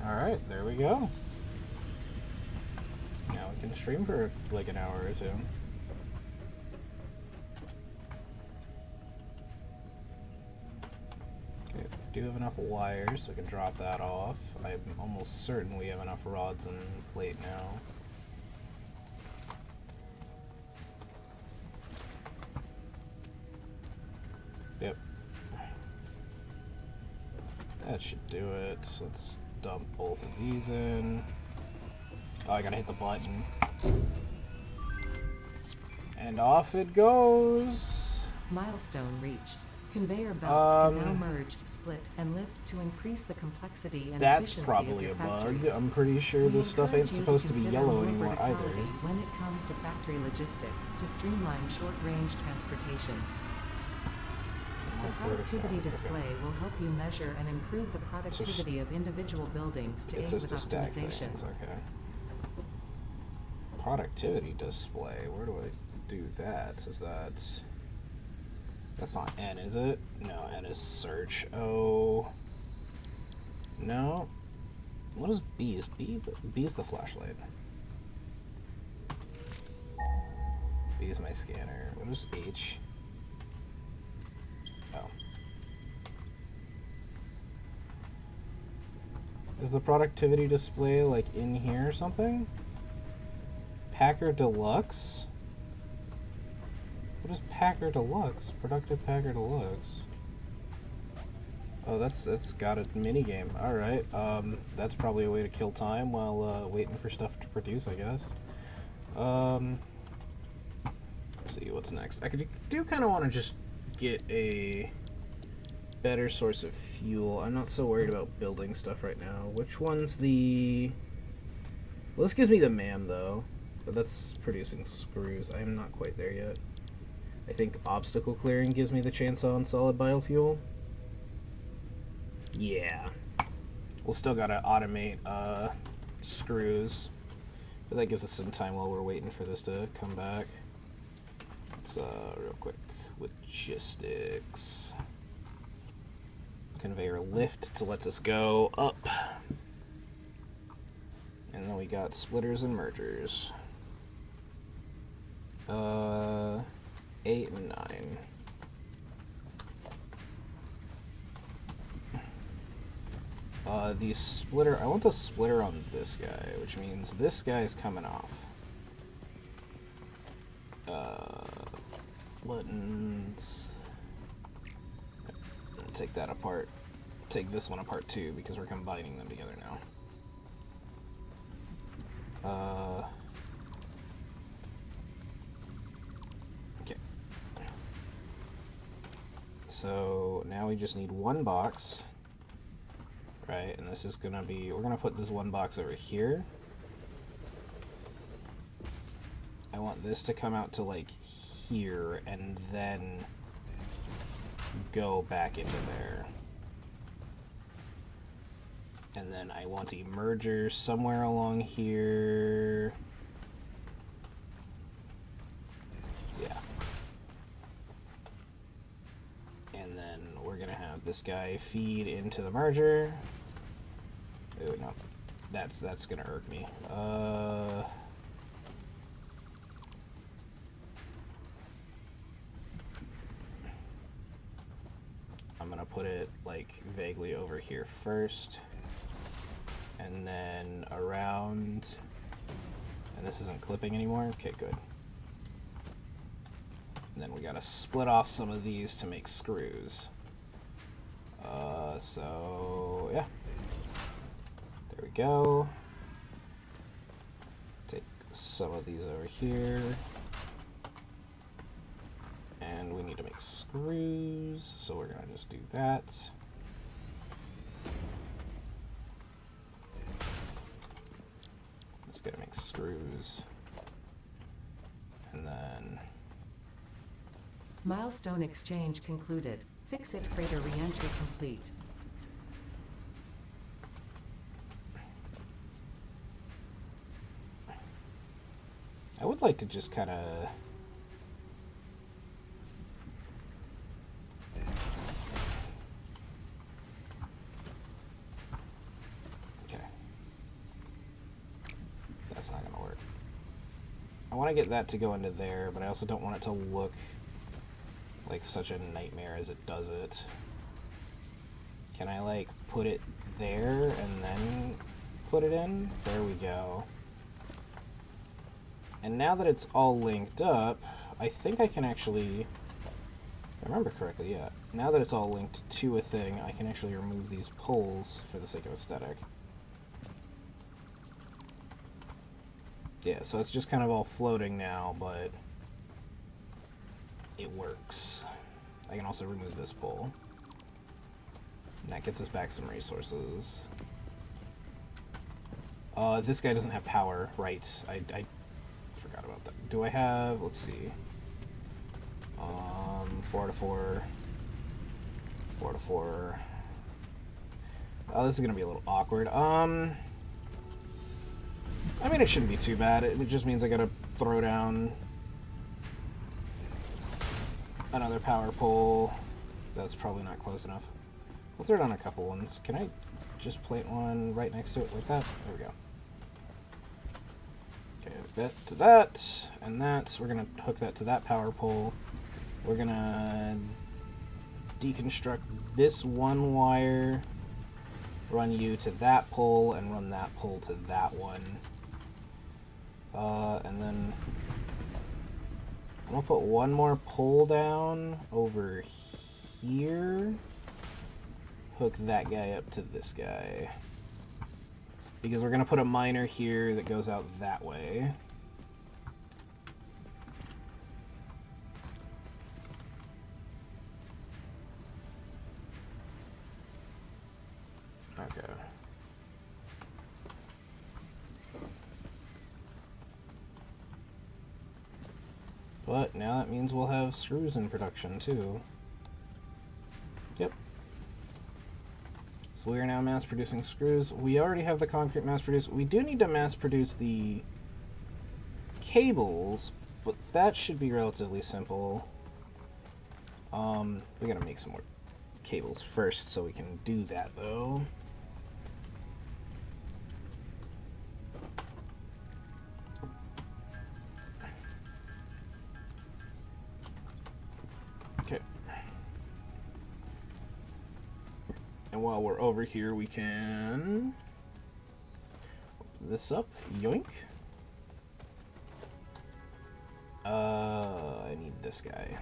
Alright, there we go. Now we can stream for like an hour or two. Okay, we do have enough wires, so we can drop that off. I'm almost certain we have enough rods and plate now. Yep. That should do it. So let's dump both of these in. Oh, I gotta hit the button. And off it goes! Milestone reached. Conveyor belts can now merge, split, and lift to increase the complexity and efficiency of your factory. That's probably a bug. I'm pretty sure this stuff ain't supposed to be yellow anymore either. When it comes to factory logistics, to streamline short-range transportation. The productivity display will help you measure and improve the productivity of individual buildings to aid with optimization. Okay. Productivity display. Where do I do that? Is that... That's not N, is it? No, N is search. O. No. What is B? Is B is the flashlight. B is my scanner. What is H? Oh. Is the productivity display like in here or something? Packer Deluxe? What is Packer Deluxe? Productive Packer Deluxe. Oh, that's got a minigame. Alright, that's probably a way to kill time while waiting for stuff to produce, I guess. Let's see, what's next? I do kind of want to just get a better source of fuel. I'm not so worried about building stuff right now. Which one's the... Well, this gives me the MAM, though. But that's producing screws. I am not quite there yet. I think obstacle clearing gives me the chainsaw and solid biofuel. Yeah. We'll still gotta automate screws. But that gives us some time while we're waiting for this to come back. Let's real quick. Logistics. Conveyor lift to let us go up. And then we got splitters and mergers. 8 and 9. The splitter, I want the splitter on this guy, which means this guy's coming off. Buttons. Take that apart. Take this one apart too, because we're combining them together now. Okay. So now we just need one box, right? And this is gonna be, we're gonna put this one box over here. I want this to come out to like here and then go back into there. And then I want a merger somewhere along here. Yeah. And then we're gonna have this guy feed into the merger. Oh no, that's gonna irk me. I'm gonna put it like vaguely over here first. And then around, and this isn't clipping anymore. Okay, good. And then we gotta split off some of these to make screws. So yeah, there we go. Take some of these over here, and we need to make screws, so we're gonna just do that. Gotta make screws, and then milestone exchange concluded. Fix-it freighter re-entry complete. I would like to just kind of I want to get that to go into there, but I also don't want it to look like such a nightmare as it does it. Can I, like, put it there and then put it in? There we go. And now that it's all linked up, I think I can actually, if I remember correctly, yeah. Now that it's all linked to a thing, I can actually remove these poles for the sake of aesthetic. Yeah, so it's just kind of all floating now, but it works. I can also remove this pole. And that gets us back some resources. This guy doesn't have power, right. I forgot about that. Do I have, let's see. 4 to 4. 4 to 4. Oh, this is gonna be a little awkward. I mean, it shouldn't be too bad. It just means I gotta throw down another power pole. That's probably not close enough. We'll throw down a couple ones. Can I just plant one right next to it like that? There we go. Okay, that to that, and that. We're gonna hook that to that power pole. We're gonna deconstruct this one wire, run you to that pole, and run that pole to that one. And then I'm gonna put one more pole down over here. Hook that guy up to this guy. Because we're gonna put a miner here that goes out that way. Okay. But now that means we'll have screws in production too. Yep. So we are now mass producing screws. We already have the concrete mass produced. We do need to mass produce the cables, but that should be relatively simple. We gotta make some more cables first so we can do that though. Okay. And while we're over here, we can open this up. Yoink. I need this guy.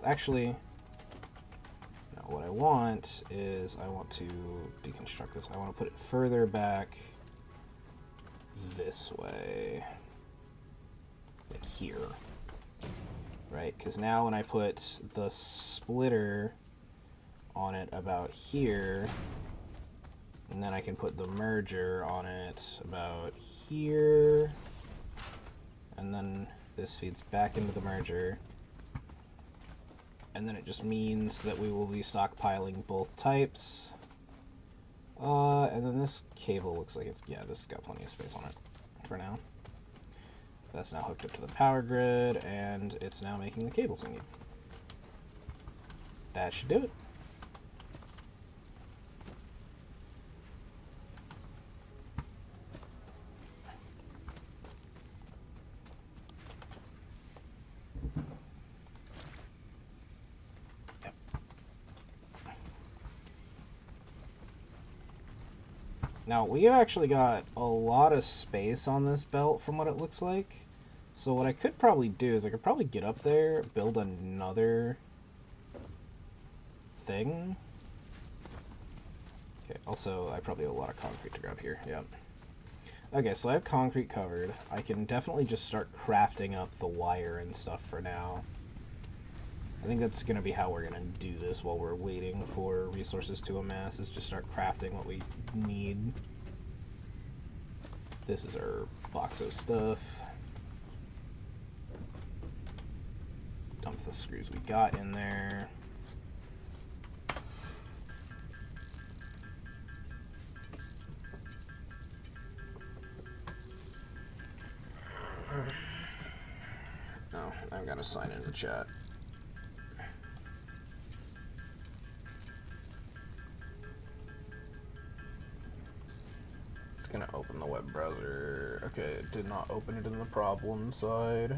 Actually, no, what I want is I want to deconstruct this. I want to put it further back this way, like here, right? Because now when I put the splitter on it about here, and then I can put the merger on it about here, and then this feeds back into the merger, and then it just means that we will be stockpiling both types. And then this cable looks like it's, yeah, this has got plenty of space on it for now. That's now hooked up to the power grid, and it's now making the cables we need. That should do it. Now, we've actually got a lot of space on this belt from what it looks like. So what I could probably do is I could probably get up there, build another thing. Okay, also, I probably have a lot of concrete to grab here, yeah. Okay, so I have concrete covered. I can definitely just start crafting up the wire and stuff for now. I think that's going to be how we're going to do this while we're waiting for resources to amass, is just start crafting what we need. This is our box of stuff. Dump the screws we got in there. Oh, I've got to sign in the chat. gonna open the web browser. Okay, it did not open it in the problem side.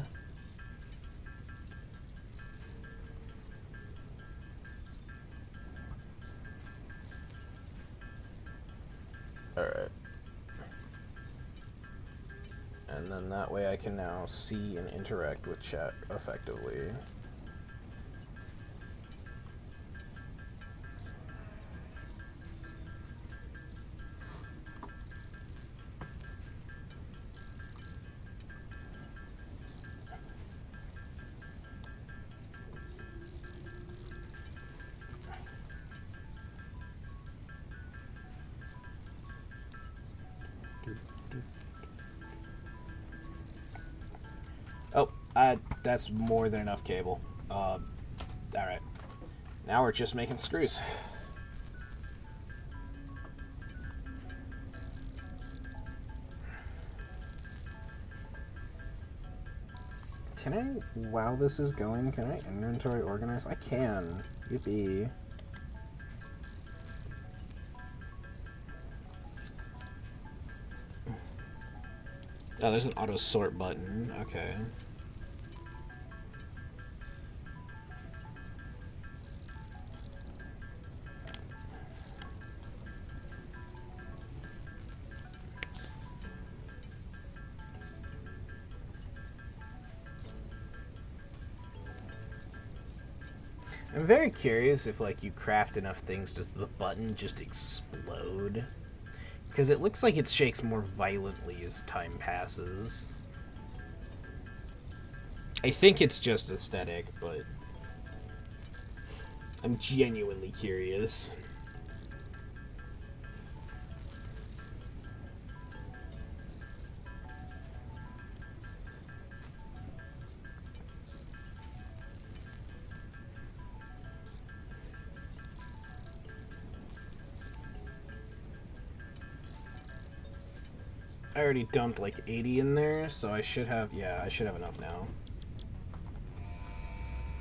Alright. And then that way I can now see and interact with chat effectively. Oh, that's more than enough cable. Alright. Now we're just making screws. Can I, while this is going, can I inventory organize? I can. Yippee. Oh, there's an auto sort button. Okay. I'm very curious if, like, you craft enough things, does the button just explode? Because it looks like it shakes more violently as time passes. I think it's just aesthetic, but I'm genuinely curious. I already dumped like 80 in there, so I should have, yeah, I should have enough now.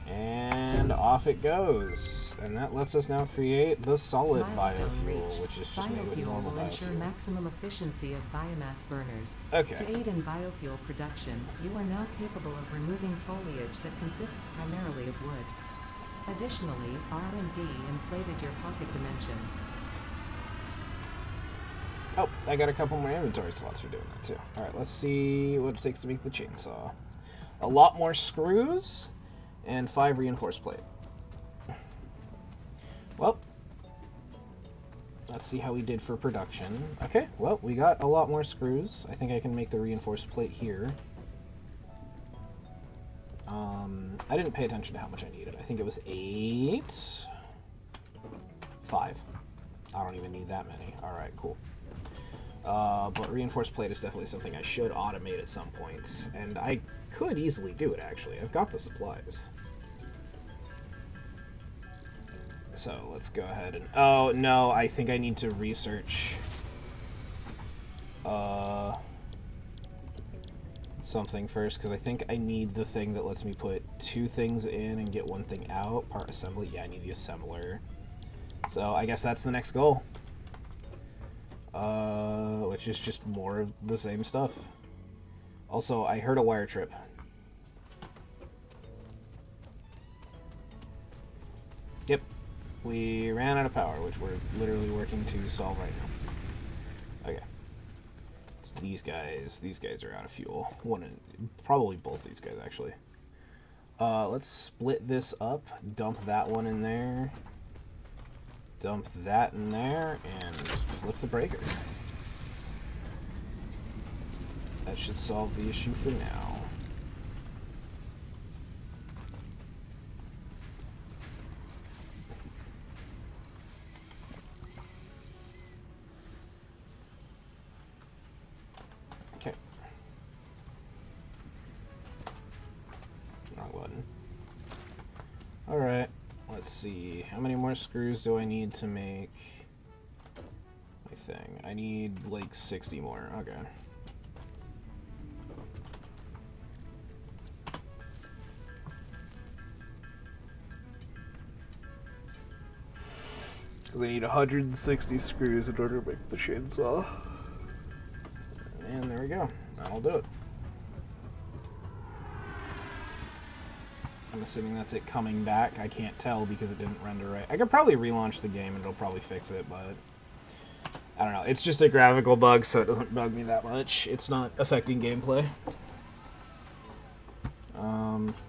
And off it goes. And that lets us now create the solid biofuel, which is just made with normal will ensure biofuel. maximum efficiency of biomass burners. Okay. To aid in biofuel production, you are now capable of removing foliage that consists primarily of wood. Additionally, R&D inflated your pocket dimension. Oh, I got a couple more inventory slots for doing that too. Alright, let's see what it takes to make the chainsaw. A lot more screws, and 5 reinforced plate. Well, let's see how we did for production. Okay, well, we got a lot more screws. I think I can make the reinforced plate here. I didn't pay attention to how much I needed. I think it was 8. 5. I don't even need that many. Alright, cool. But reinforced plate is definitely something I should automate at some point. And I could easily do it, actually. I've got the supplies. So let's go ahead and... Oh, no, I think I need to research... something first, because I think I need the thing that lets me put 2 things in and get 1 thing out. Part assembly. Yeah, I need the assembler. So I guess that's the next goal. Which is just more of the same stuff. Also, I heard a wire trip. Yep. We ran out of power, which we're literally working to solve right now. Okay. It's these guys. These guys are out of fuel. Probably both these guys, actually. Let's split this up. Dump that one in there. Dump that in there, and flip the breaker. That should solve the issue for now. Okay. Wrong button. Alright. Let's see, how many more screws do I need to make my thing? I need like 60 more, okay. Because I need 160 screws in order to make the chainsaw. we go. That'll do it. I'm assuming that's it coming back. I can't tell because it didn't render right. I could probably relaunch the game and it'll probably fix it, but I don't know. It's just a graphical bug, so it doesn't bug me that much. It's not affecting gameplay.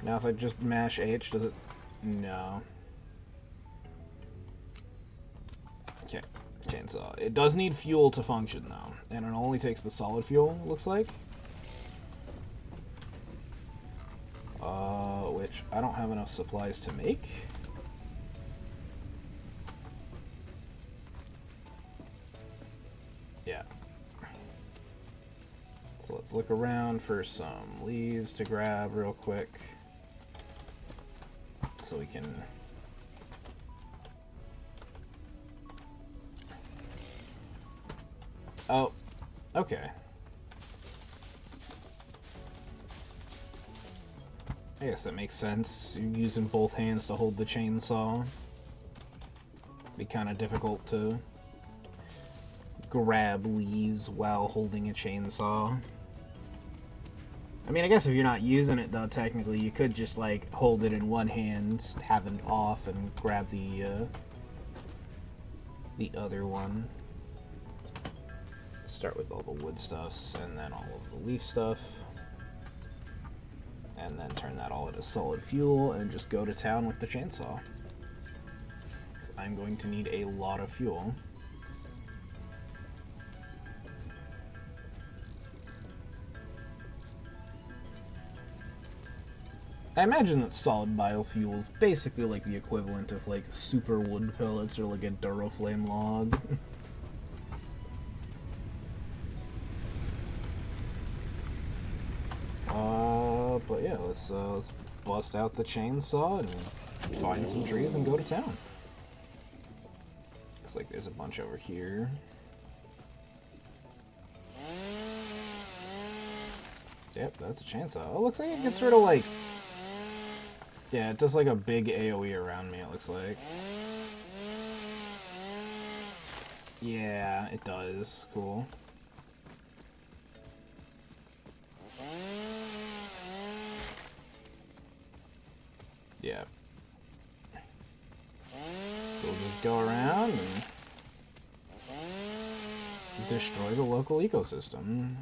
Now if I just mash H, does it? No. Okay, chainsaw. It does need fuel to function, though, and it only takes the solid fuel, looks like. Which I don't have enough supplies to make. Yeah. So let's look around for some leaves to grab real quick. So we can... Oh, okay. I guess that makes sense. You're using both hands to hold the chainsaw. Be kind of difficult to grab leaves while holding a chainsaw. I mean, I guess if you're not using it, though, technically, you could just, like, hold it in one hand, have it off, and grab the other one. Start with all the wood stuffs, and then all of the leaf stuff. And then turn that all into solid fuel, and just go to town with the chainsaw. 'Cause I'm going to need a lot of fuel. I imagine that solid biofuel is basically like the equivalent of like super wood pellets or like a Duraflame log. But yeah, let's bust out the chainsaw and find some trees and go to town. Looks like there's a bunch over here. Yep, that's a chainsaw. Oh, looks like it gets rid of like... Yeah, it does like a big AoE around me, it looks like. Yeah, it does. Cool. Yeah. So we'll just go around and destroy the local ecosystem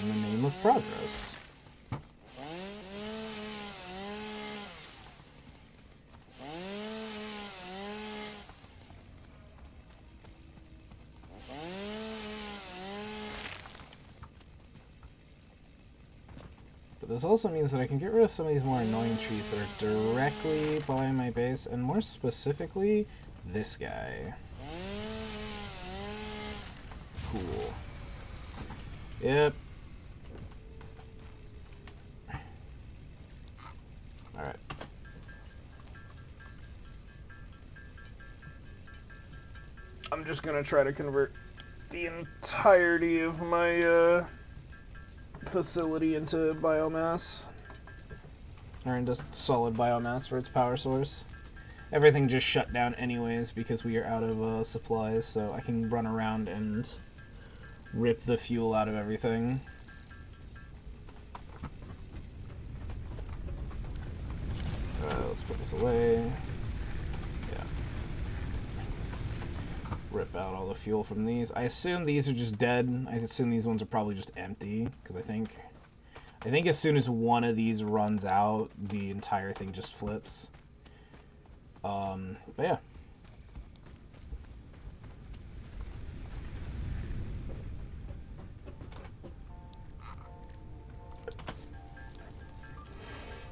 in the name of progress. This also means that I can get rid of some of these more annoying trees that are directly by my base, and more specifically, this guy. Cool. Yep. Alright. I'm just gonna try to convert the entirety of my, facility into biomass, or into solid biomass for its power source. Everything just shut down anyways because we are out of supplies, so I can run around and rip the fuel out of everything. Let's put this away. Yeah. Rip out all the fuel from these. I assume these are just dead. I assume these ones are probably just empty, because I think as soon as one of these runs out, the entire thing just flips. But yeah.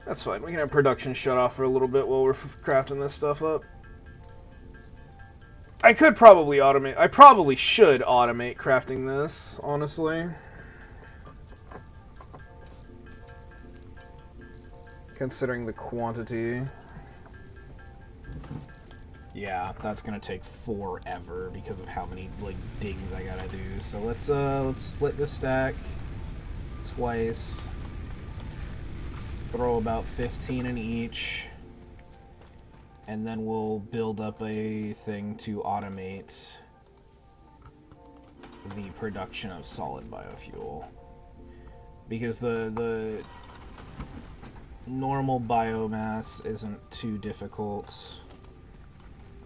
That's fine. We can have production shut off for a little bit while we're crafting this stuff up. I could probably automate. I probably should automate crafting this, honestly. Considering the quantity. Yeah, that's gonna take forever because of how many like digs I gotta do. So let's split this stack twice. Throw about 15 in each. And then we'll build up a thing to automate the production of solid biofuel. because the normal biomass isn't too difficult.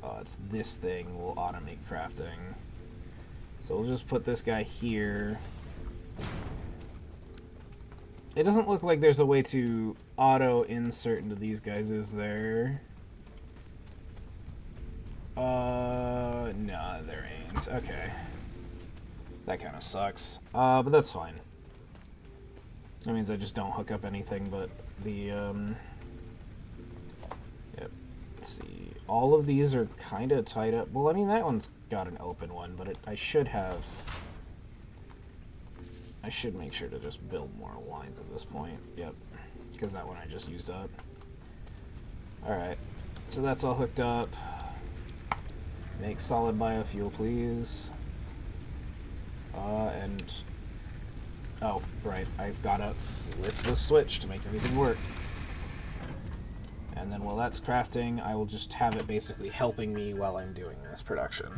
Oh, it's this thing will automate crafting. So we'll just put this guy here. It doesn't look like there's a way to auto-insert into these guys, is there? No, there ain't. Okay. That kind of sucks. But that's fine. That means I just don't hook up anything but the, Yep. Let's see. All of these are kind of tied up. Well, I mean, that one's got an open one, but I should make sure to just build more lines at this point. Yep. Because that one I just used up. Alright. So that's all hooked up. Make solid biofuel, please. And... Oh, right. I've got to flip the switch to make everything work. And then while that's crafting, I will just have it basically helping me while I'm doing this production.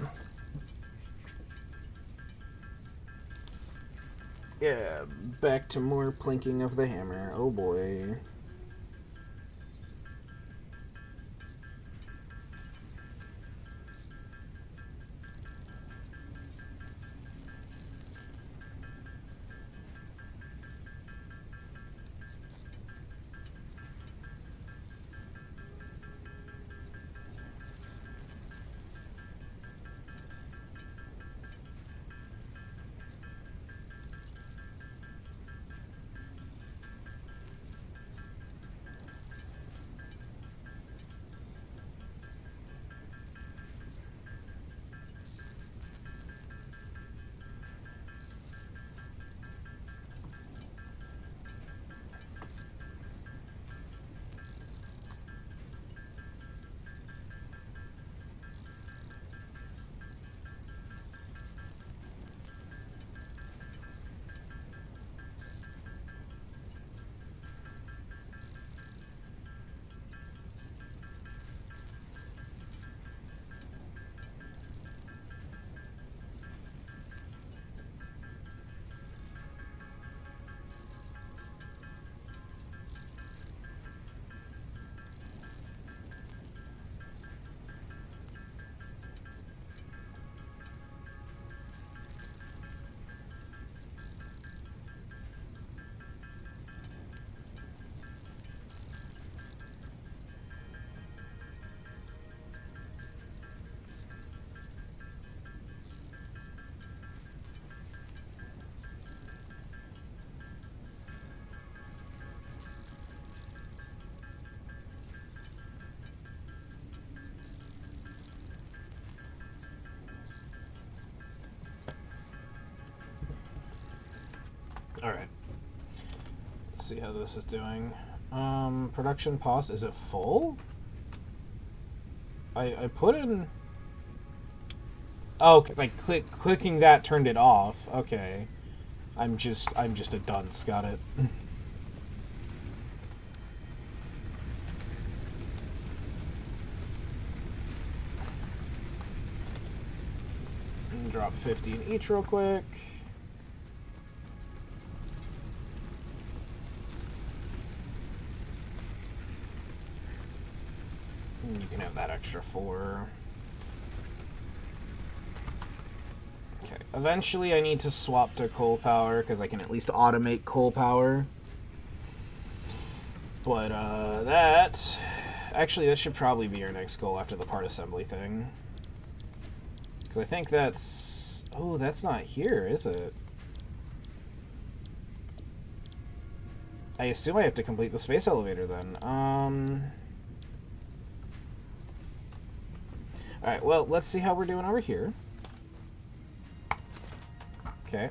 Yeah, back to more plinking of the hammer. Oh boy. Alright. Let's see how this is doing. Production pause. Is it full? I put in... Oh, okay, like clicking that turned it off. Okay. I'm just a dunce. Got it. Drop 50 in each real quick. And you can have that extra 4. Okay. Eventually I need to swap to coal power because I can at least automate coal power. But that... Actually, that should probably be our next goal after the part assembly thing. Because I think that's... Oh, that's not here, is it? I assume I have to complete the space elevator then. Alright, well, let's see how we're doing over here. Okay.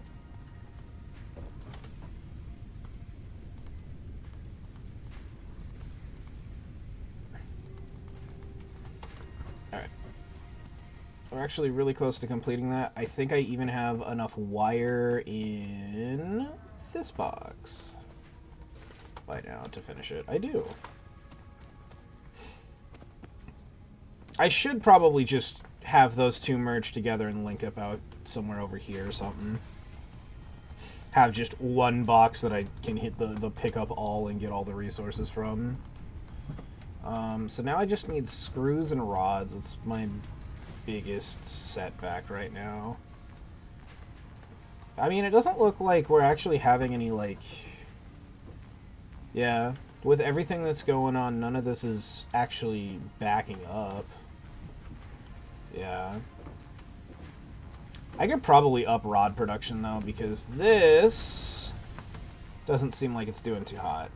Alright. We're actually really close to completing that. I think I even have enough wire in this box by now to finish it. I do. I should probably just have those two merge together and link up out somewhere over here or something. have just one box that I can hit the pick up all and get all the resources from. So now I just need screws and rods. It's my biggest setback right now. I mean, it doesn't look like we're actually having any, like... Yeah, with everything that's going on, none of this is actually backing up. Yeah. I could probably up rod production, though, because this doesn't seem like it's doing too hot.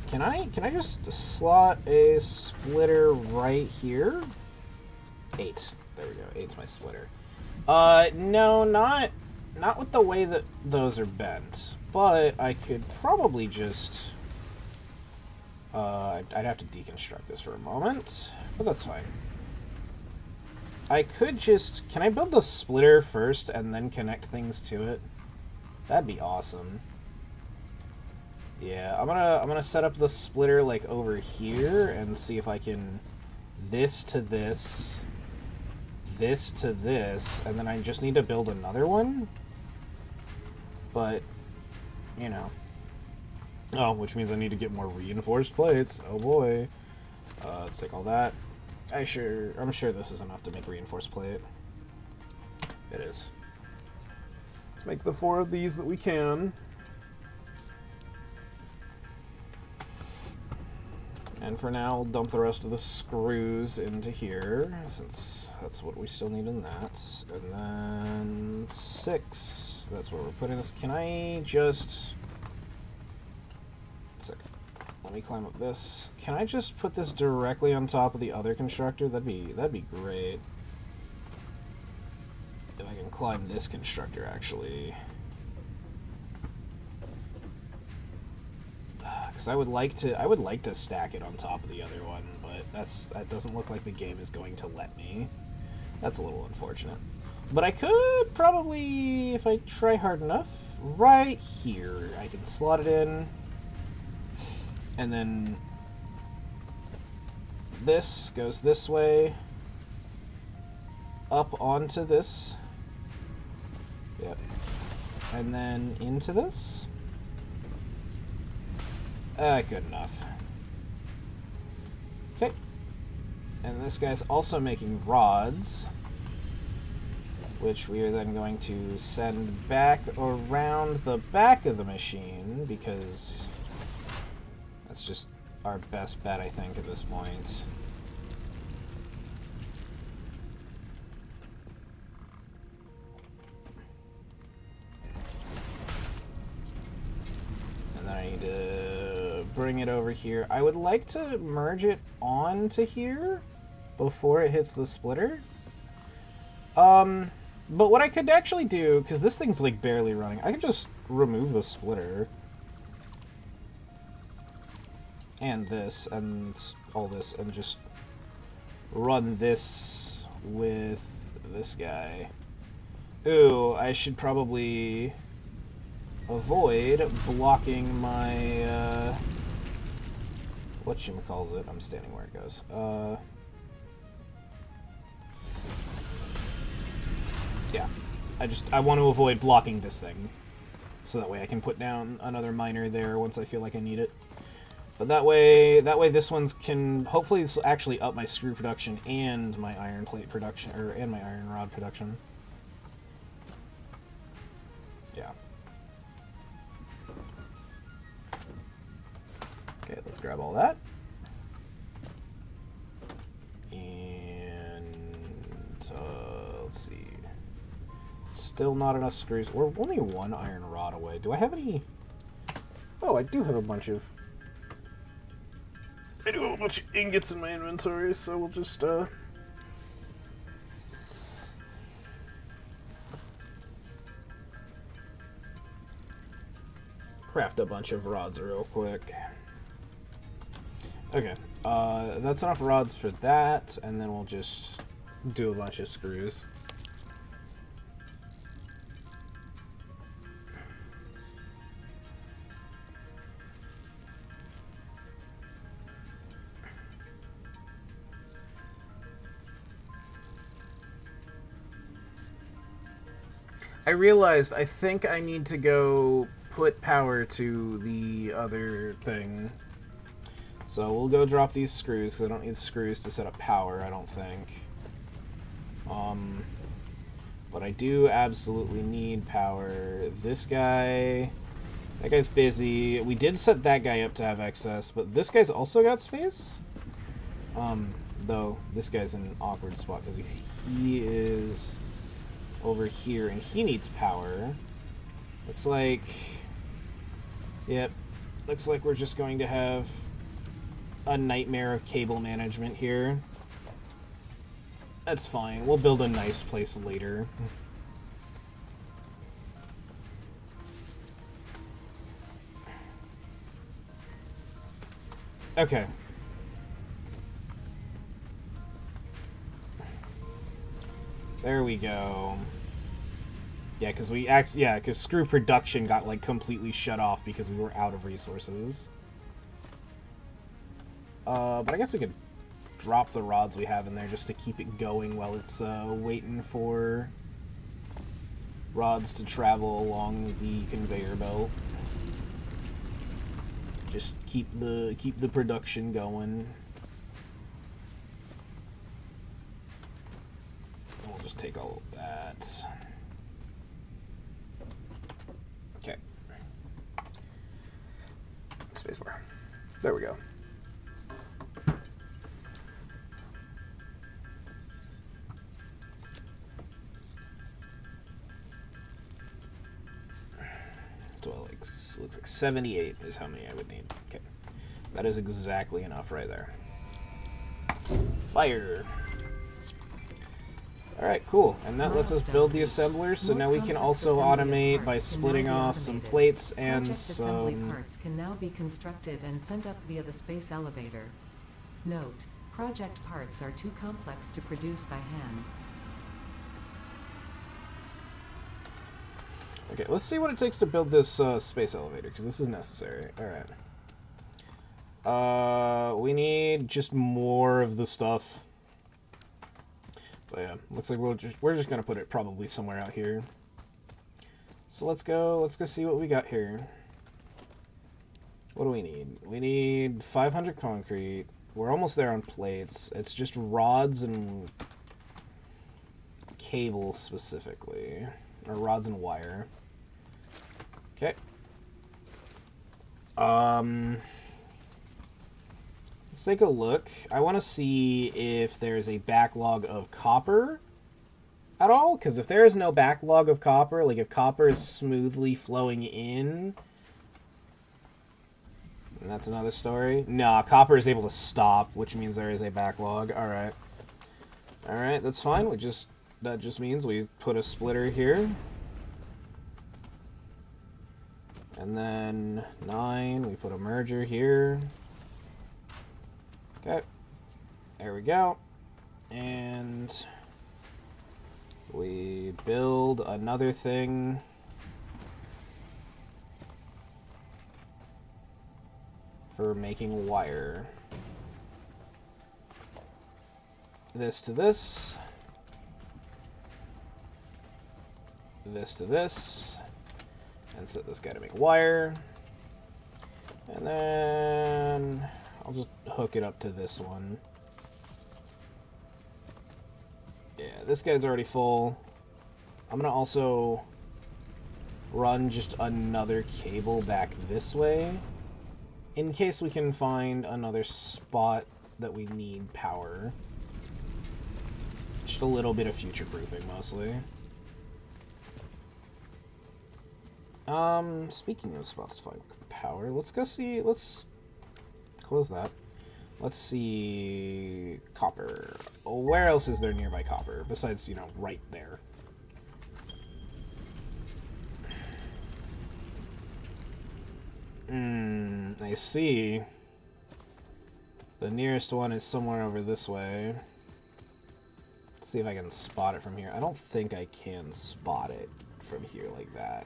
Can I just slot a splitter right here? 8. There we go. 8's my splitter. No, not with the way that those are bent. But I could probably just... I'd have to deconstruct this for a moment, but that's fine. I could just... Can I build the splitter first and then connect things to it? That'd be awesome. Yeah, I'm gonna set up the splitter like over here and see if I can this to this, this to this, and then I just need to build another one. But, you know. Oh, which means I need to get more reinforced plates. Oh boy. Let's take all that. I'm sure this is enough to make reinforced plate. It is. Let's make the 4 of these that we can. And for now, we'll dump the rest of the screws into here, since that's what we still need in that. And then 6. That's where we're putting this. Can I just... Let me climb up this. Can I just put this directly on top of the other constructor? That'd be great. If I can climb this constructor, actually. Because I would like to stack it on top of the other one, but that doesn't look like the game is going to let me. That's a little unfortunate. But I could probably, if I try hard enough, right here. I can slot it in. And then this goes this way, up onto this, yep, and then into this. Good enough. Okay, and this guy's also making rods, which we are then going to send back around the back of the machine, because that's just our best bet, I think, at this point. And then I need to bring it over here. I would like to merge it onto here before it hits the splitter. But what I could actually do, because this thing's like barely running, I could just remove the splitter. And this, and all this, and just run this with this guy. Ooh, I should probably avoid blocking my, whatchamacallit, I'm standing where it goes. Yeah, I want to avoid blocking this thing, so that way I can put down another miner there once I feel like I need it. But that way this one's can hopefully this will actually up my screw production and my iron plate production, and my iron rod production. Yeah. Okay, let's grab all that. And let's see. Still not enough screws. We're only 1 iron rod away. Do I have any? Oh, I do have a bunch of ingots in my inventory, so we'll just craft a bunch of rods real quick. Okay, that's enough rods for that, and then we'll just do a bunch of screws. I realized I think I need to go put power to the other thing. So we'll go drop these screws, because I don't need screws to set up power, I don't think. But I do absolutely need power. This guy... That guy's busy. We did set that guy up to have excess, but this guy's also got space? Though, this guy's in an awkward spot, because he is over here, and he needs power. Looks like... Yep. Looks like we're just going to have a nightmare of cable management here. That's fine. We'll build a nice place later. Okay. There we go. Yeah, because screw production got like completely shut off because we were out of resources. But I guess we could drop the rods we have in there just to keep it going while it's waiting for rods to travel along the conveyor belt. Just keep the production going. And we'll just take all of that. Okay. Spacebar. There we go. So like, looks like 78 is how many I would need. Okay. That is exactly enough right there. Fire! Alright, cool. And that lets us build the assemblers, so now we can also automate by splitting off some plates and assembly some... parts can now be constructed and sent up via the space elevator. Note, project parts are too complex to produce by hand. Okay, let's see what it takes to build this space elevator, because this is necessary. Alright. We need just more of the stuff. But yeah, looks like we're just gonna put it probably somewhere out here. So let's go see what we got here. What do we need? We need 500 concrete. We're almost there on plates. It's just rods and cable specifically. Or rods and wire. Okay. Let's take a look. I want to see if there's a backlog of copper at all, because if there is no backlog of copper, like if copper is smoothly flowing in, and that's another story. Nah, copper is able to stop, which means there is a backlog. Alright. Alright, that's fine. That just means we put a splitter here. And then 9, we put a merger here. Okay, there we go. And we build another thing. For making wire. This to this. This to this. And set this guy to make wire. And then I'll just hook it up to this one. Yeah, this guy's already full. I'm gonna also run just another cable back this way in case we can find another spot that we need power. Just a little bit of future-proofing, mostly. Speaking of spots to find power, let's go see, let's close that. Let's see copper. Where else is there nearby copper besides, you know, right there? I see. The nearest one is somewhere over this way. Let's see if I can spot it from here. I don't think I can spot it from here like that.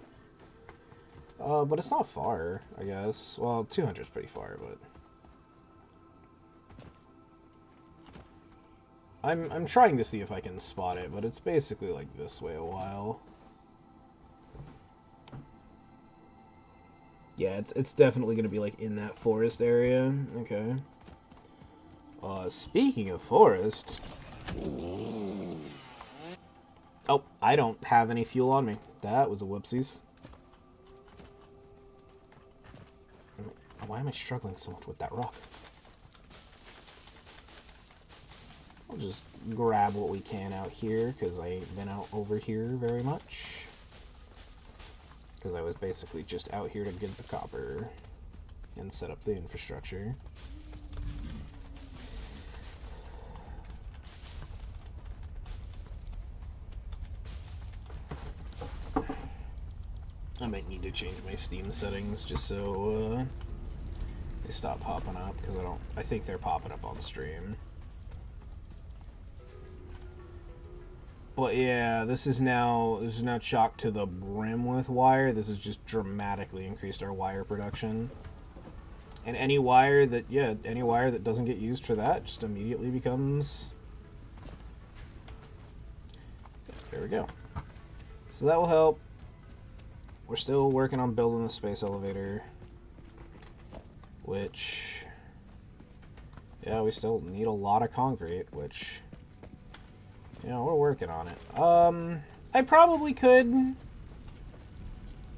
But it's not far, I guess. Well, 200 is pretty far, but... I'm trying to see if I can spot it, but it's basically like this way a while. Yeah, it's definitely going to be, like, in that forest area. Okay. Speaking of forest... Oh, I don't have any fuel on me. That was a whoopsies. Why am I struggling so much with that rock? I'll just grab what we can out here, because I ain't been out over here very much. Because I was basically just out here to get the copper and set up the infrastructure. I might need to change my Steam settings just so they stop popping up, because I think they're popping up on stream. But yeah, this is now chocked to the brim with wire. This has just dramatically increased our wire production. And any wire that doesn't get used for that just immediately becomes... There we go. So that will help. We're still working on building the space elevator, which, yeah, we still need a lot of concrete, which, you know, we're working on it. I probably could...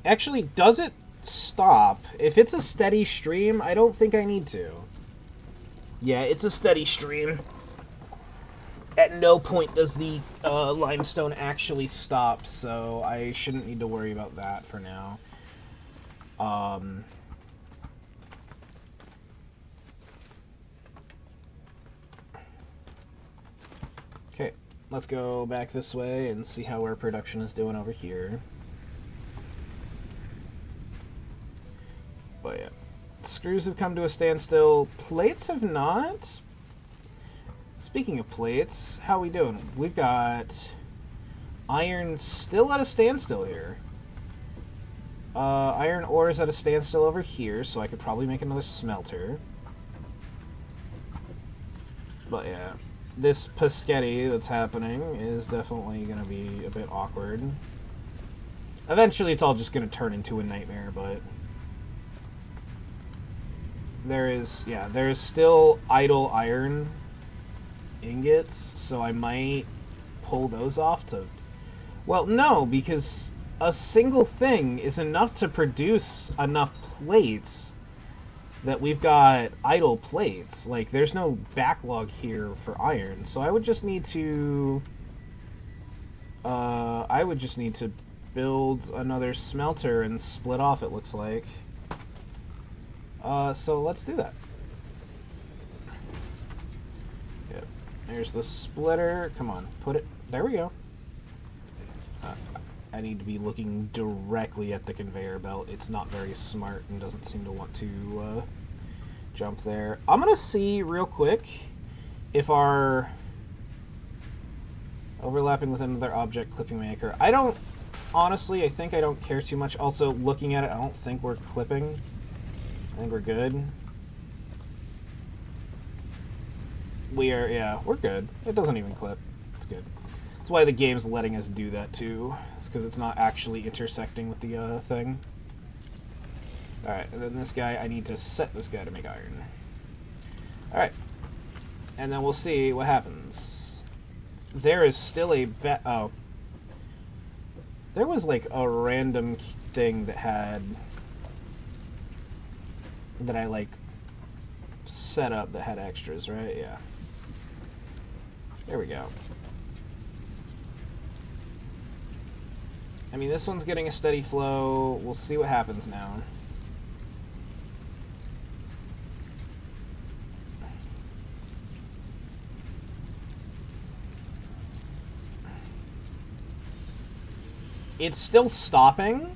Actually, does it stop? If it's a steady stream, I don't think I need to. Yeah, it's a steady stream. At no point does the limestone actually stop, so I shouldn't need to worry about that for now. Okay, let's go back this way and see how our production is doing over here. But yeah, screws have come to a standstill. Plates have not. Speaking of plates, how we doing? We've got iron still at a standstill here. Iron ore is at a standstill over here, so I could probably make another smelter. But yeah, this Pescetti that's happening is definitely going to be a bit awkward. Eventually it's all just going to turn into a nightmare, but... there is still idle iron ingots, so I might pull those off to... Well, no, because a single thing is enough to produce enough plates that we've got idle plates. Like, there's no backlog here for iron, so I would just need to... build another smelter and split off, it looks like. So let's do that. Yep. There's the splitter. Come on, put it. There we go. I need to be looking directly at the conveyor belt. It's not very smart and doesn't seem to want to jump there. I'm gonna see real quick if our overlapping with another object clipping maker. Honestly, I think I don't care too much. Also, looking at it, I don't think we're clipping. I think we're good. We're good. It doesn't even clip. It's good. That's why the game's letting us do that too. It's because it's not actually intersecting with the thing. Alright, and then this guy, I need to set this guy to make iron. Alright. And then we'll see what happens. There is still a oh. There was like a random thing that I like set up that had extras, right? Yeah. There we go. I mean, this one's getting a steady flow. We'll see what happens now. It's still stopping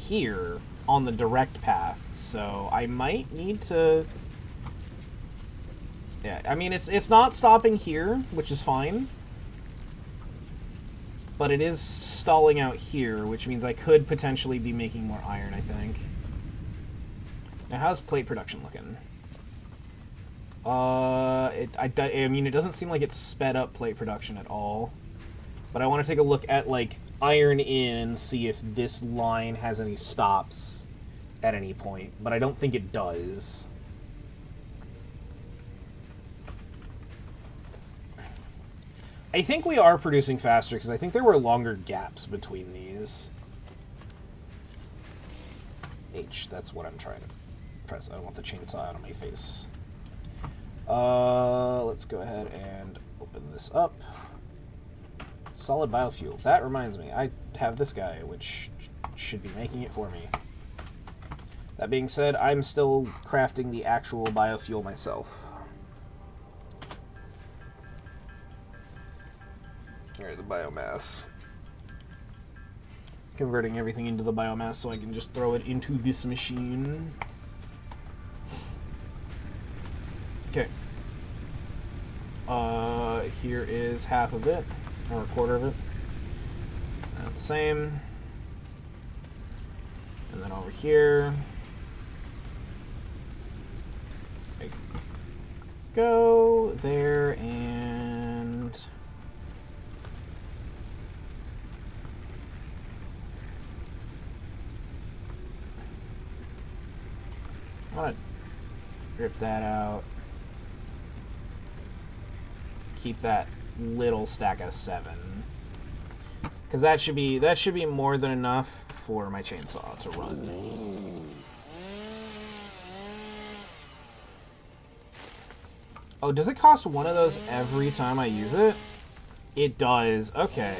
here on the direct path, so I might need to... Yeah, I mean, it's not stopping here, which is fine. But it is stalling out here, which means I could potentially be making more iron, I think. Now, how's plate production looking? I mean, it doesn't seem like it's sped up plate production at all. But I want to take a look at, like, iron in and see if this line has any stops at any point, but I don't think it does. I think we are producing faster, because I think there were longer gaps between these. H, that's what I'm trying to press. I don't want the chainsaw out of my face. Let's go ahead and open this up. Solid biofuel. That reminds me, I have this guy, which should be making it for me. That being said, I'm still crafting the actual biofuel myself. Here's the biomass. Converting everything into the biomass so I can just throw it into this machine. Okay. Here is half of it, or a quarter of it. That's the same. And then over here, I go there and I want to rip that out. Keep that little stack of 7, because that should be more than enough for my chainsaw to run. Oh, does it cost one of those every time I use it? It does. Okay.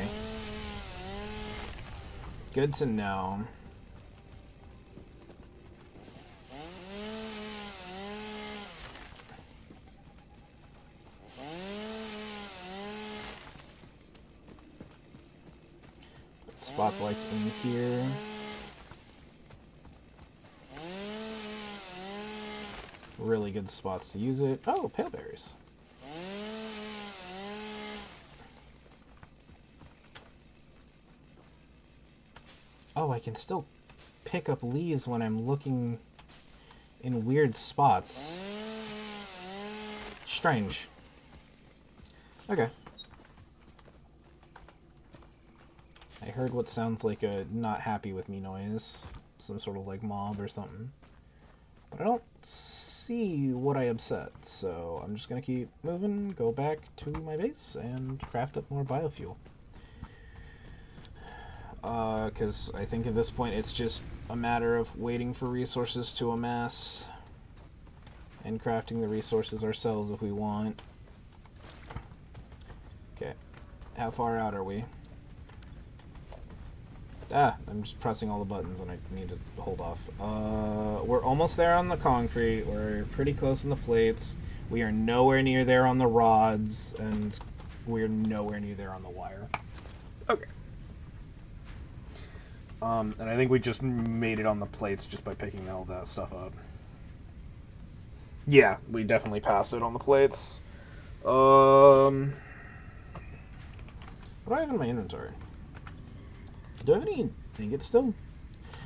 Good to know. Spots like in here. Really good spots to use it. Oh, pale berries. Oh, I can still pick up leaves when I'm looking in weird spots. Strange. Okay. I heard what sounds like a not happy with me noise. Some sort of like mob or something. But I don't see what I upset, so I'm just gonna keep moving, go back to my base, and craft up more biofuel. Because I think at this point it's just a matter of waiting for resources to amass and crafting the resources ourselves if we want. Okay, how far out are we? I'm just pressing all the buttons and I need to hold off. We're almost there on the concrete. We're pretty close on the plates. We are nowhere near there on the rods, and we're nowhere near there on the wire. Okay. And I think we just made it on the plates just by picking all that stuff up. Yeah, we definitely passed it on the plates. What do I have in my inventory? Do I have any ingots still?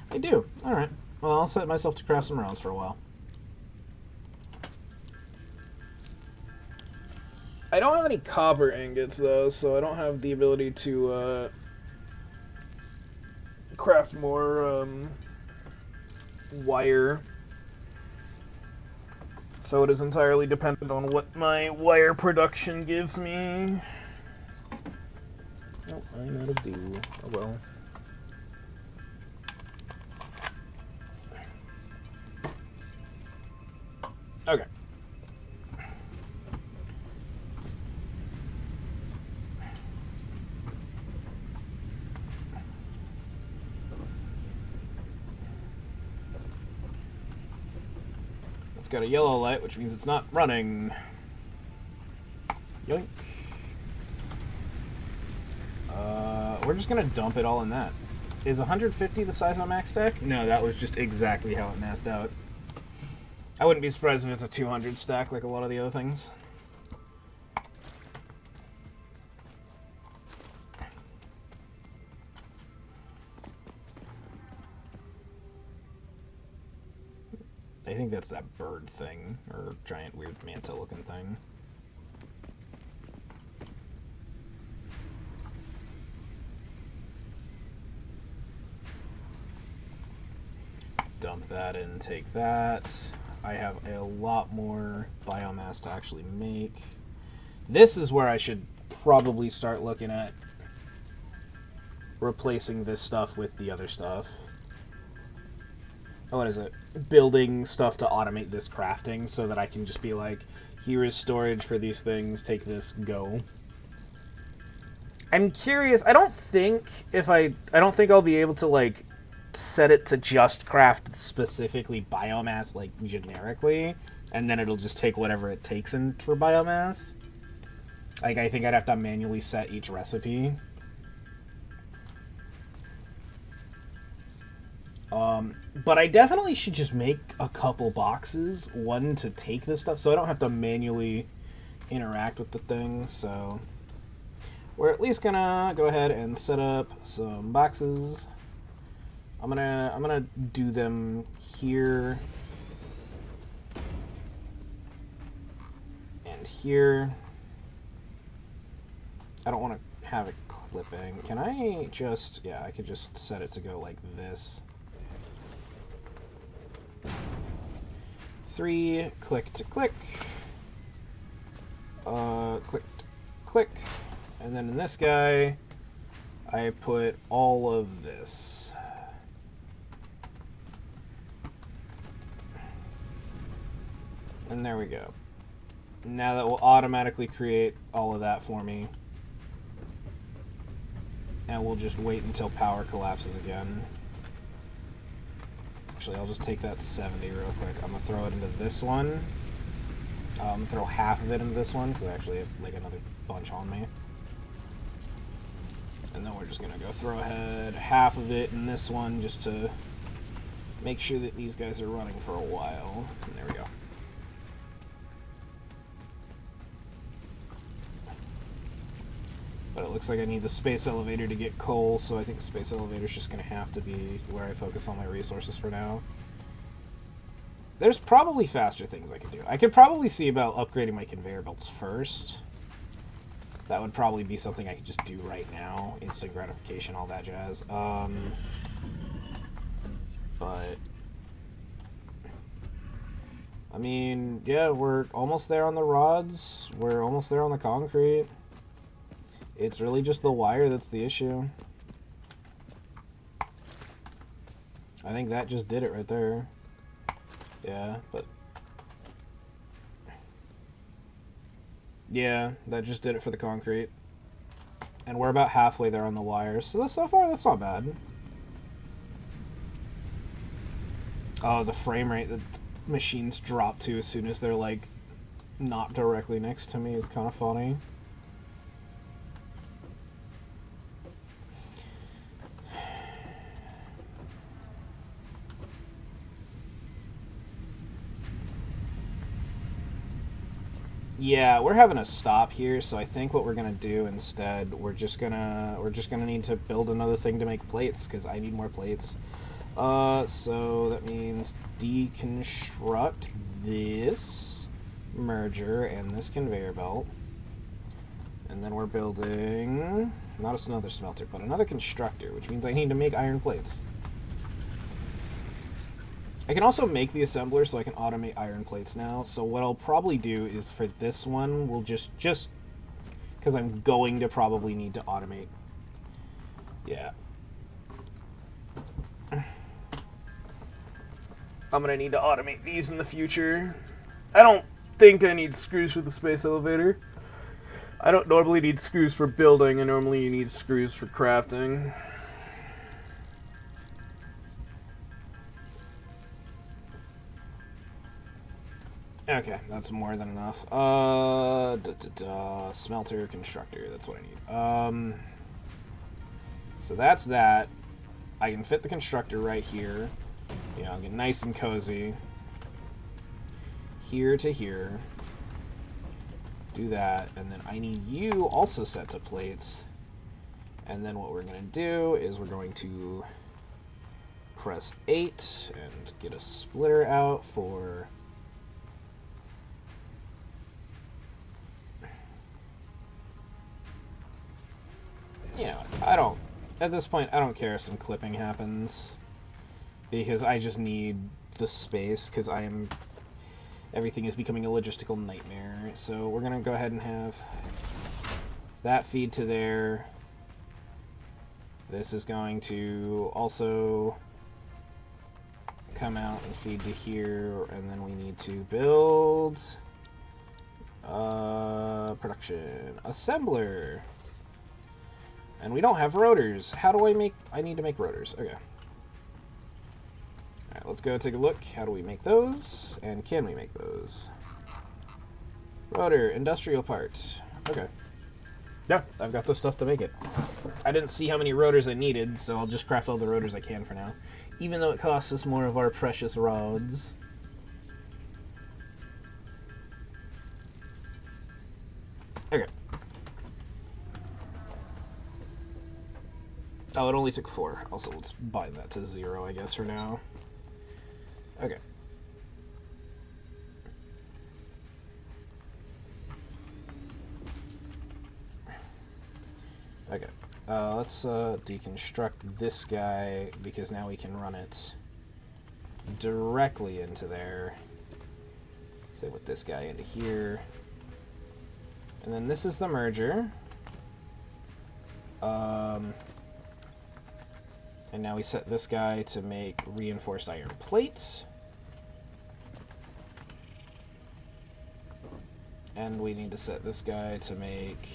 I do. Alright. Well, I'll set myself to craft some rounds for a while. I don't have any copper ingots, though, so I don't have the ability to, craft more, wire. So it is entirely dependent on what my wire production gives me. Oh, I'm out of dew. Oh well. Okay. It's got a yellow light, which means it's not running. Yoink. We're just gonna dump it all in that. Is 150 the size of my max stack? No, that was just exactly how it mathed out. I wouldn't be surprised if it's a 200 stack like a lot of the other things. I think that's that bird thing, or giant weird manta looking thing. dump that in, take that. I have a lot more biomass to actually make. This is where I should probably start looking at replacing this stuff with the other stuff. Oh, what is it? Building stuff to automate this crafting so that I can just be like, here is storage for these things, take this, go. I'm curious, I don't think I'll be able to, like, set it to just craft specifically biomass, like, generically, and then it'll just take whatever it takes in for biomass. Like, I think I'd have to manually set each recipe. But I definitely should just make a couple boxes, one to take this stuff, so I don't have to manually interact with the thing, so... We're at least gonna go ahead and set up some boxes. I'm gonna do them here and here. I don't want to have it clipping. Can I just, yeah, I could just set it to go like this. 3, click to click. Click to click. And then in this guy, I put all of this. And there we go. Now that will automatically create all of that for me. And we'll just wait until power collapses again. Actually, I'll just take that 70 real quick. I'm going to throw it into this one. I'm going to throw half of it into this one, because I actually have like another bunch on me. And then we're just going to go throw ahead half of it in this one, just to make sure that these guys are running for a while. And there we go. But it looks like I need the space elevator to get coal, so I think the space elevator is just going to have to be where I focus all my resources for now. There's probably faster things I could do. I could probably see about upgrading my conveyor belts first. That would probably be something I could just do right now. Instant gratification, all that jazz. But... I mean, yeah, we're almost there on the rods. We're almost there on the concrete. It's really just the wire that's the issue. I think that just did it right there. Yeah, but... yeah, that just did it for the concrete. And we're about halfway there on the wires, so so far that's not bad. Oh, the frame rate that machines drop to as soon as they're, like, not directly next to me is kind of funny. Yeah, we're having a stop here, so I think what we're gonna do instead, we're just gonna need to build another thing to make plates, because I need more plates. So that means deconstruct this merger and this conveyor belt. And then we're building, not another smelter, but another constructor, which means I need to make iron plates. I can also make the assembler so I can automate iron plates now. So what I'll probably do is for this one, we'll just because I'm going to probably need to automate. Yeah. I'm gonna need to automate these in the future. I don't think I need screws for the space elevator. I don't normally need screws for building. I normally need screws for crafting. Okay, that's more than enough. Smelter, constructor, that's what I need. So that's that. I can fit the constructor right here. You know, get nice and cozy. Here to here. Do that, and then I need you also set to plates. And then what we're going to do is we're going to press 8 and get a splitter out for... yeah, at this point, I don't care if some clipping happens. because I just need the space, because everything is becoming a logistical nightmare. So we're gonna go ahead and have that feed to there. This is going to also come out and feed to here, and then we need to build production assembler. And we don't have rotors. How do I need to make rotors. Okay. Alright, let's go take a look. How do we make those? And can we make those? Rotor, industrial part. Okay. Yeah, I've got the stuff to make it. I didn't see how many rotors I needed, so I'll just craft all the rotors I can for now. Even though it costs us more of our precious rods. Okay. Oh, it only took 4. Also, let's bind that to 0, I guess, for now. Okay. Okay. Let's deconstruct this guy, because now we can run it directly into there. Say with this guy into here. And then this is the merger. And now we set this guy to make reinforced iron plate. And we need to set this guy to make...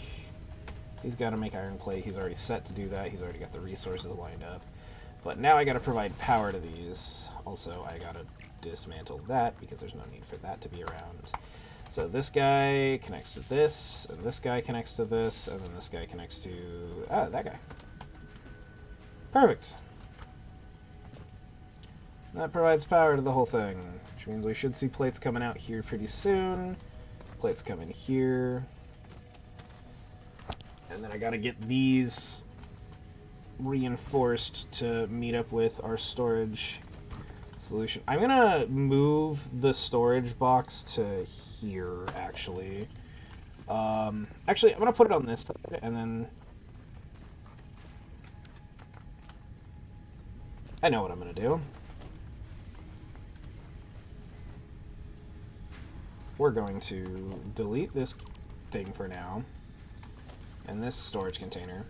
He's got to make iron plate. He's already set to do that. He's already got the resources lined up. But now I got to provide power to these. Also, I got to dismantle that because there's no need for that to be around. So this guy connects to this, and this guy connects to this, and then this guy connects to... that guy. Perfect. That provides power to the whole thing, which means we should see plates coming out here pretty soon. Plates coming here. And then I gotta get these reinforced to meet up with our storage solution. I'm gonna move the storage box to here, actually. Actually, I'm gonna put it on this side, and then... I know what I'm gonna do. We're going to delete this thing for now. And this storage container.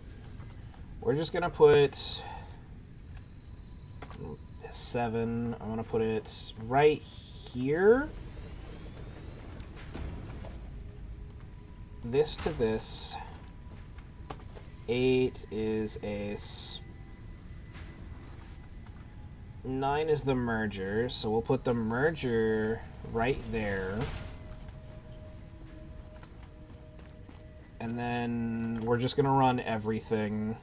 We're just gonna put 7. I'm gonna put it right here. This to this. 8 is a... 9 is the merger, so we'll put the merger right there. And then we're just gonna run everything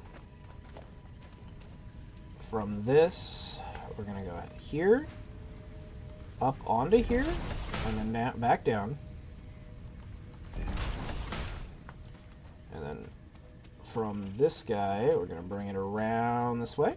from this. We're gonna go here, up onto here, and then back down. And then from this guy, we're gonna bring it around this way.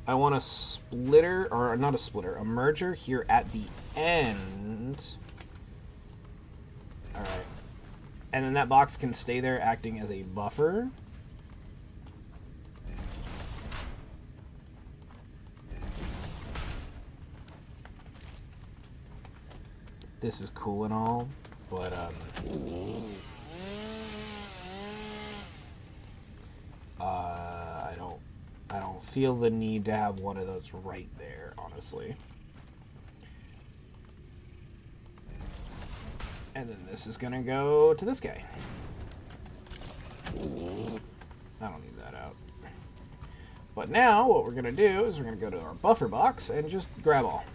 I want a splitter, or not a splitter, a merger here at the end. Alright. And then that box can stay there acting as a buffer. This is cool and all, but I don't feel the need to have one of those right there, honestly. And then this is gonna go to this guy. I don't need that out. But now, what we're gonna do is we're gonna go to our buffer box and just grab all.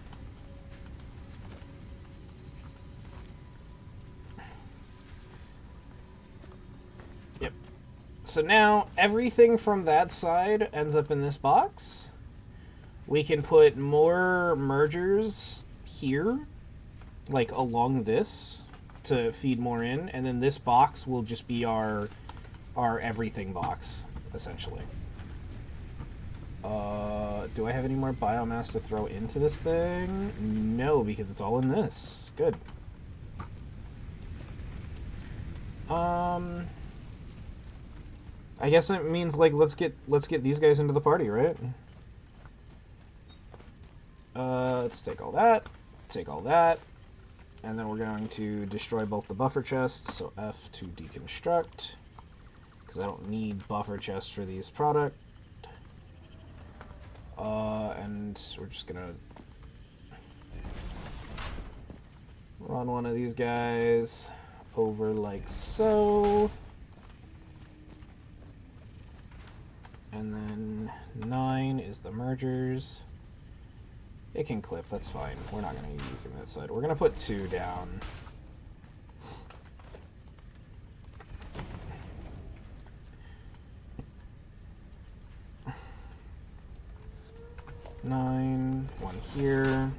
Yep. So now, everything from that side ends up in this box. We can put more mergers here, like along this, to feed more in, and then this box will just be our everything box, essentially. Do I have any more biomass to throw into this thing? No, because it's all in this. Good. I guess it means like let's get these guys into the party, right? Let's take all that, and then we're going to destroy both the buffer chests. So F to deconstruct, because I don't need buffer chests for these product. And we're just gonna run one of these guys over like so. And then 9 is the mergers. It can clip, that's fine. We're not going to be using that side. We're going to put 2 down. Nine, 1 here.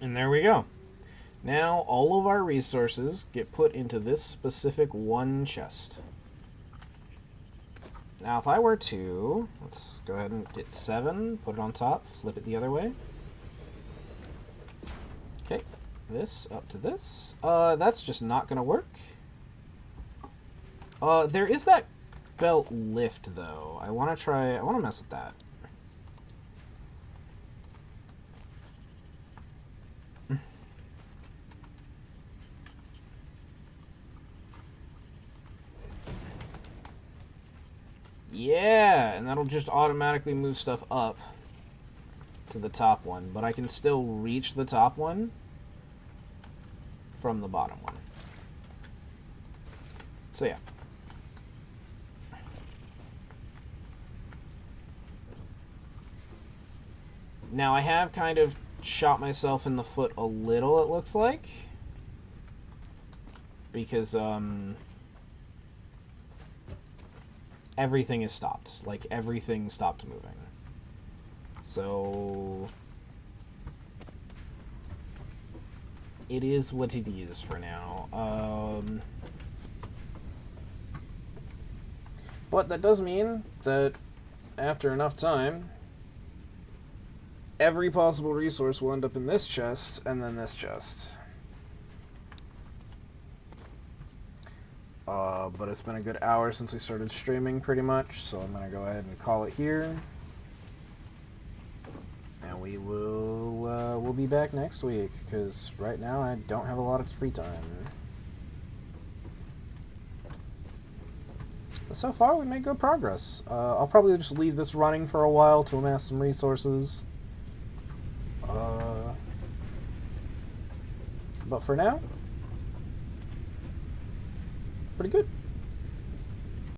And there we go. Now all of our resources get put into this specific one chest. Now if I were to, let's go ahead and hit 7, put it on top, flip it the other way. Okay, this up to this. That's just not gonna work. There is that belt lift though. I wanna mess with that. Yeah, and that'll just automatically move stuff up to the top one, but I can still reach the top one from the bottom one. So yeah. Now I have kind of shot myself in the foot a little, it looks like, because everything is stopped. Like, everything stopped moving. So it is what it is for now. But that does mean that after enough time, every possible resource will end up in this chest, and then this chest. But it's been a good hour since we started streaming, pretty much, so I'm going to go ahead and call it here. And we will we'll be back next week, because right now I don't have a lot of free time. But so far we made good progress. I'll probably just leave this running for a while to amass some resources. But for now, pretty good.